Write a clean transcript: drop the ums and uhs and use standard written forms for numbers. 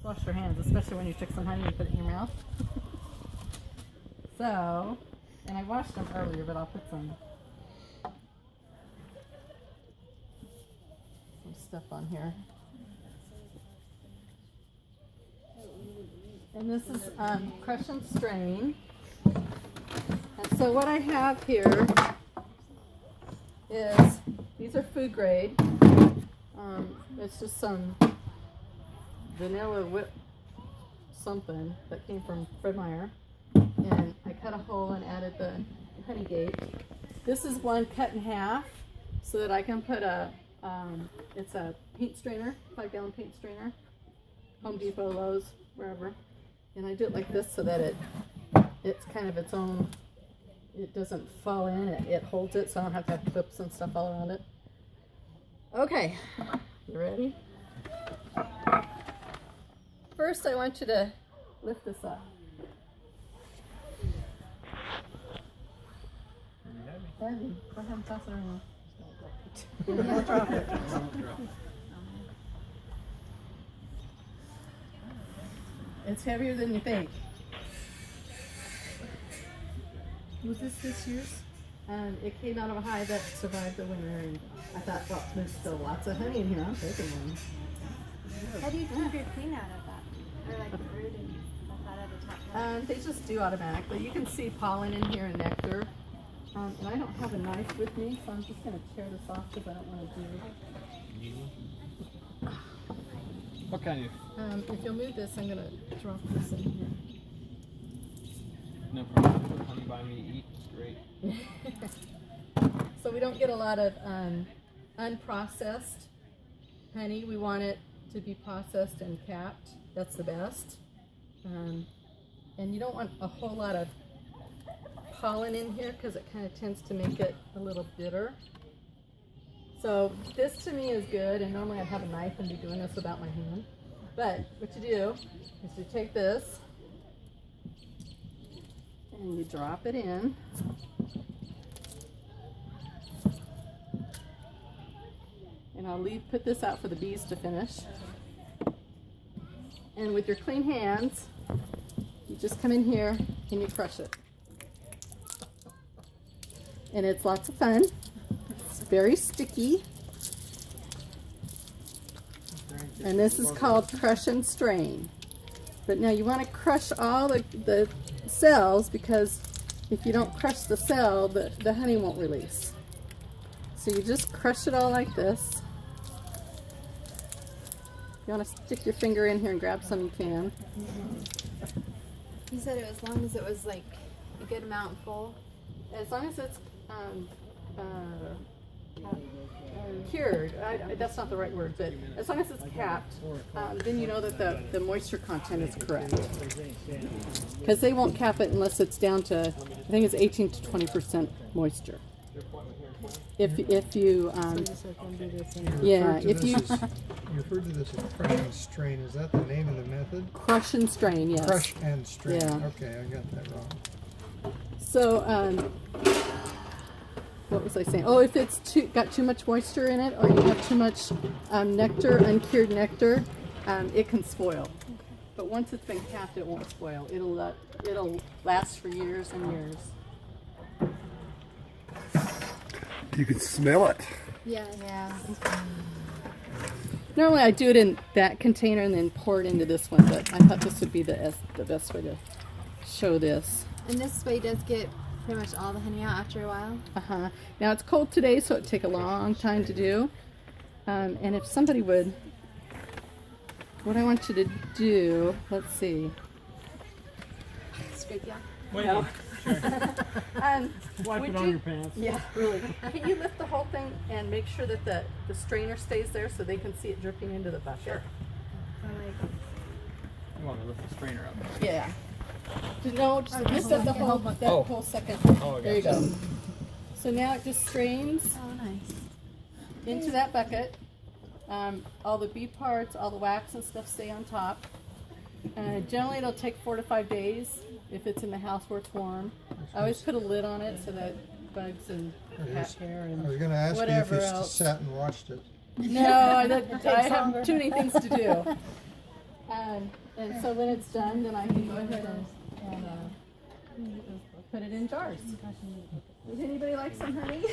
wash your hands, especially when you took some honey and put it in your mouth. So, and I washed them earlier, but I'll put some stuff on here. And this is Crush+Strain. And so what I have here is, these are food grade. It's just some vanilla whip something that came from Fred Meyer. And I cut a hole and added the honey gate. This is one cut in half so that I can put a, it's a paint strainer, 5-gallon paint strainer. Home Depot, Lowe's, wherever. And I do it like this so that it's kind of its own, it doesn't fall in, it holds it so I don't have to have clips and stuff all around it. Okay, you ready? First I want you to lift this up. Heavy. Go ahead and toss it around. Don't drop it. It's heavier than you think. Was this year's? It came out of a hive that survived the winter, and I thought, well, there's still lots of honey in here. I'm taking one. How do you keep your queen out of that? Or like the brood and that at the top? They just do automatically. You can see pollen in here and nectar. And I don't have a knife with me, so I'm just going to tear this off because I don't want to do. What kind of? If you'll move this, I'm going to drop this in here. No problem. Honey by me, eat. Great. So we don't get a lot of unprocessed honey. We want it to be processed and capped. That's the best. And you don't want a whole lot of pollen in here because it kind of tends to make it a little bitter. So this to me is good, and normally I'd have a knife and be doing this without my hand. But what you do is you take this and you drop it in. And I'll put this out for the bees to finish. And with your clean hands, you just come in here and you crush it. And it's lots of fun. It's very sticky. And this is called Crush+Strain. But now you want to crush all the cells, because if you don't crush the cell, the honey won't release. So you just crush it all like this. If you want to stick your finger in here and grab some, you can. You said it as long as it was like a good amount full. As long as it's cured, that's not the right word, but as long as it's capped, then you know that the moisture content is correct. Because they won't cap it unless it's down to, I think it's 18 to 20% moisture. If you, yeah, if you... You referred to this as Crush+Strain. Is that the name of the method? Crush+Strain, yes. Crush+Strain. Yeah. Okay, I got that wrong. So, what was I saying? Oh, if it's got too much moisture in it, or you have too much nectar, uncured nectar, it can spoil. But once it's been capped, it won't spoil. It'll last for years and years. You can smell it. Yeah. Yeah. Normally I do it in that container and then pour it into this one, but I thought this would be the best way to show this. And this way does get pretty much all the honey out after a while. Uh-huh. Now it's cold today, so it'd take a long time to do. And if somebody would, what I want you to do, let's see. Scrape you off. Wait, No. sure. Wipe it on your pants. Yeah, really. Can you lift the whole thing and make sure that the strainer stays there so they can see it dripping into the bucket? Sure. Or like, You want to lift the strainer up. Yeah. No, just lift up the whole, whole second. Oh, There you go. So now it just strains oh, nice. into that bucket. All the bee parts, all the wax and stuff stay on top. Generally it'll take 4 to 5 days if it's in the house where it's warm. I always put a lid on it so that bugs and cat hair and I was going to ask you if whatever you else. sat and watched it. No, I have too many things to do. And so when it's done, then I can go ahead and put it in jars. Does anybody like some honey?